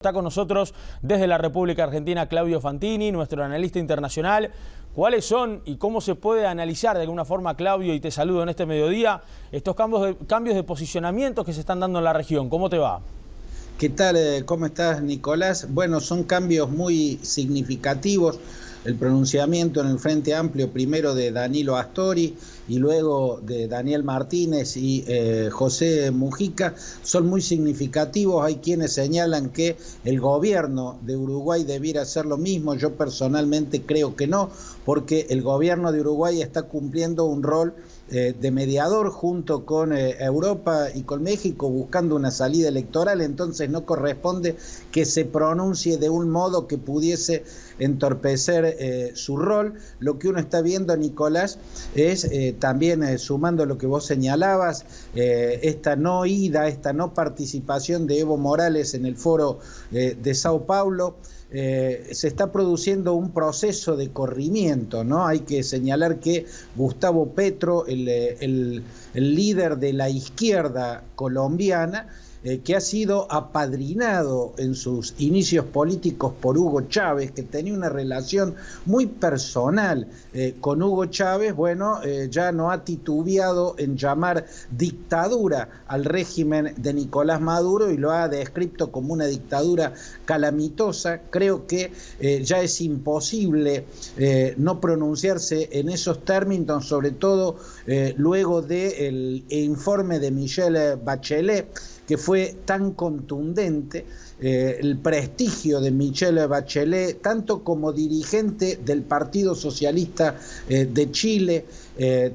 Está con nosotros desde la República Argentina Claudio Fantini, nuestro analista internacional. ¿Cuáles son y cómo se puede analizar de alguna forma, Claudio, y te saludo en este mediodía, estos cambios de posicionamiento que se están dando en la región? ¿Cómo te va? ¿Qué tal? ¿Cómo estás, Nicolás? Bueno, son cambios muy significativos. El pronunciamiento en el Frente Amplio, primero de Danilo Astori y luego de Daniel Martínez y José Mujica, son muy significativos. Hay quienes señalan que el gobierno de Uruguay debiera hacer lo mismo. Yo personalmente creo que no, porque el gobierno de Uruguay está cumpliendo un rol de mediador junto con Europa y con México, buscando una salida electoral. Entonces no corresponde que se pronuncie de un modo que pudiese entorpecer su rol. Lo que uno está viendo, Nicolás, es también, sumando lo que vos señalabas, esta no ida, esta no participación de Evo Morales en el foro de Sao Paulo. Se está produciendo un proceso de corrimiento, ¿no? Hay que señalar que Gustavo Petro, el líder de la izquierda colombiana, que ha sido apadrinado en sus inicios políticos por Hugo Chávez, que tenía una relación muy personal con Hugo Chávez, bueno, ya no ha titubeado en llamar dictadura al régimen de Nicolás Maduro y lo ha descrito como una dictadura calamitosa. Creo que ya es imposible no pronunciarse en esos términos, sobre todo luego del informe de Michelle Bachelet, que fue tan contundente. El prestigio de Michelle Bachelet, tanto como dirigente del Partido Socialista de Chile,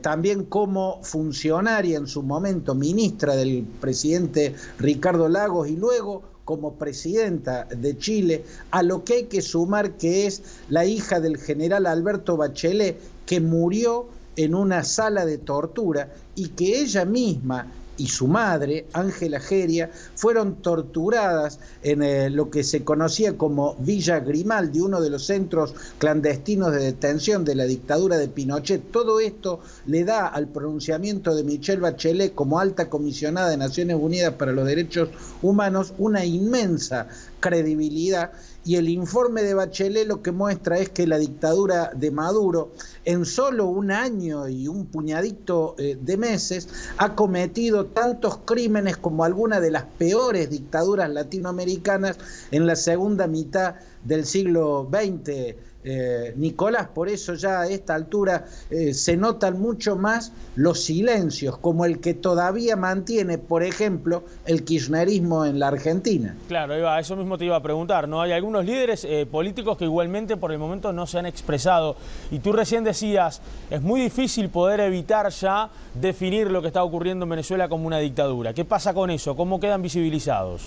también como funcionaria en su momento, ministra del presidente Ricardo Lagos, y luego como presidenta de Chile, a lo que hay que sumar que es la hija del general Alberto Bachelet, que murió en una sala de tortura y que ella misma y su madre, Ángela Geria, fueron torturadas en lo que se conocía como Villa Grimaldi, uno de los centros clandestinos de detención de la dictadura de Pinochet. Todo esto le da al pronunciamiento de Michelle Bachelet como alta comisionada de Naciones Unidas para los Derechos Humanos una inmensa credibilidad. Y el informe de Bachelet lo que muestra es que la dictadura de Maduro, en solo un año y un puñadito de meses, ha cometido tantos crímenes como alguna de las peores dictaduras latinoamericanas en la segunda mitad del siglo XX. Nicolás, por eso ya a esta altura se notan mucho más los silencios, como el que todavía mantiene, por ejemplo, el kirchnerismo en la Argentina. Claro, Eva, eso mismo te iba a preguntar, ¿no? Hay algunos líderes políticos que igualmente por el momento no se han expresado. Y tú recién decías, es muy difícil poder evitar ya definir lo que está ocurriendo en Venezuela como una dictadura. ¿Qué pasa con eso? ¿Cómo quedan visibilizados?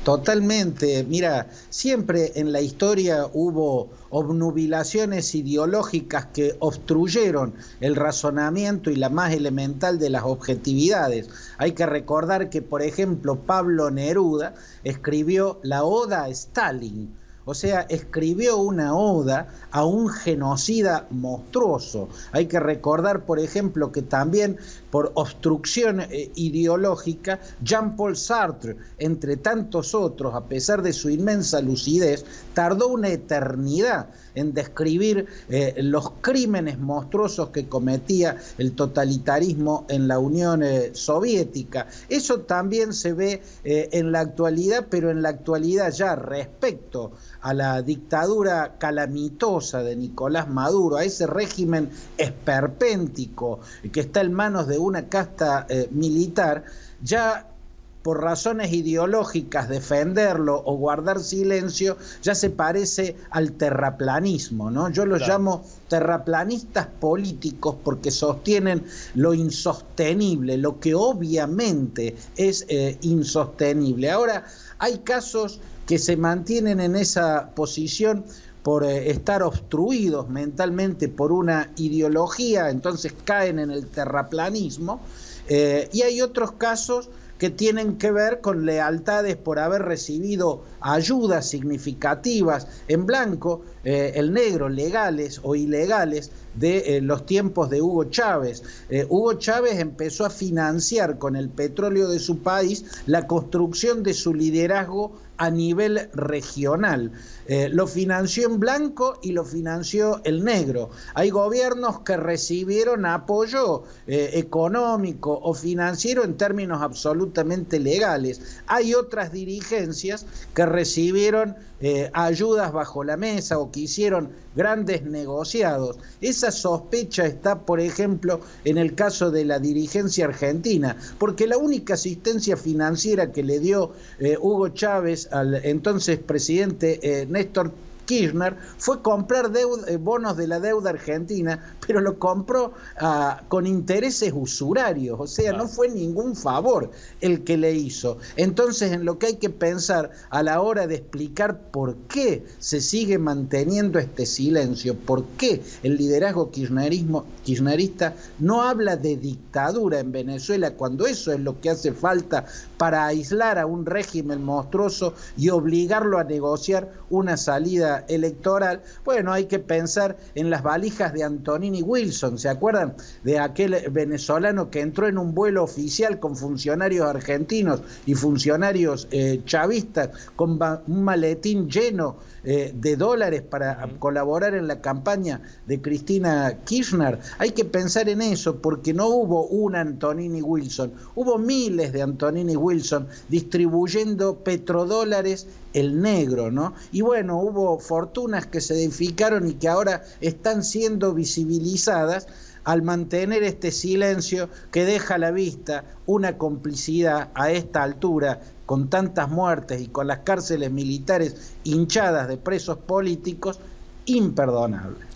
Totalmente. Mira, siempre en la historia hubo obnubilaciones ideológicas que obstruyeron el razonamiento y la más elemental de las objetividades. Hay que recordar que, por ejemplo, Pablo Neruda escribió la Oda a Stalin. O sea, escribió una oda a un genocida monstruoso. Hay que recordar, por ejemplo, que también por obstrucción ideológica, Jean-Paul Sartre, entre tantos otros, a pesar de su inmensa lucidez, tardó una eternidad en describir los crímenes monstruosos que cometía el totalitarismo en la Unión Soviética. Eso también se ve en la actualidad, pero en la actualidad ya respecto a la dictadura calamitosa de Nicolás Maduro, a ese régimen esperpéntico que está en manos de una casta militar, ya por razones ideológicas defenderlo o guardar silencio ya se parece al terraplanismo, ¿no? Yo los llamo terraplanistas políticos porque sostienen lo insostenible, lo que obviamente es insostenible. Ahora, hay casos que se mantienen en esa posición por estar obstruidos mentalmente por una ideología, entonces caen en el terraplanismo, y hay otros casos que tienen que ver con lealtades por haber recibido ayudas significativas en blanco, el negro, legales o ilegales, de los tiempos de Hugo Chávez. Hugo Chávez empezó a financiar con el petróleo de su país la construcción de su liderazgo a nivel regional. Lo financió en blanco y lo financió el negro. Hay gobiernos que recibieron apoyo económico o financiero en términos absolutamente legales. Hay otras dirigencias que recibieron ayudas bajo la mesa o que hicieron grandes negociados. Esa sospecha está, por ejemplo, en el caso de la dirigencia argentina, porque la única asistencia financiera que le dio Hugo Chávez al entonces presidente Néstor Kirchner fue comprar bonos de la deuda argentina, pero lo compró con intereses usurarios, o sea, no fue ningún favor el que le hizo. Entonces, en lo que hay que pensar a la hora de explicar por qué se sigue manteniendo este silencio, por qué el liderazgo kirchnerista no habla de dictadura en Venezuela, cuando eso es lo que hace falta para aislar a un régimen monstruoso y obligarlo a negociar una salida electoral. Bueno, hay que pensar en las valijas de Antonini Wilson. ¿Se acuerdan de aquel venezolano que entró en un vuelo oficial con funcionarios argentinos y funcionarios chavistas con un maletín lleno de dólares para colaborar en la campaña de Cristina Kirchner? Hay que pensar en eso, porque no hubo un Antonini Wilson, hubo miles de Antonini Wilson distribuyendo petrodólares el negro, ¿no? Y bueno, hubo fortunas que se edificaron y que ahora están siendo visibilizadas al mantener este silencio que deja a la vista una complicidad a esta altura, con tantas muertes y con las cárceles militares hinchadas de presos políticos, imperdonable.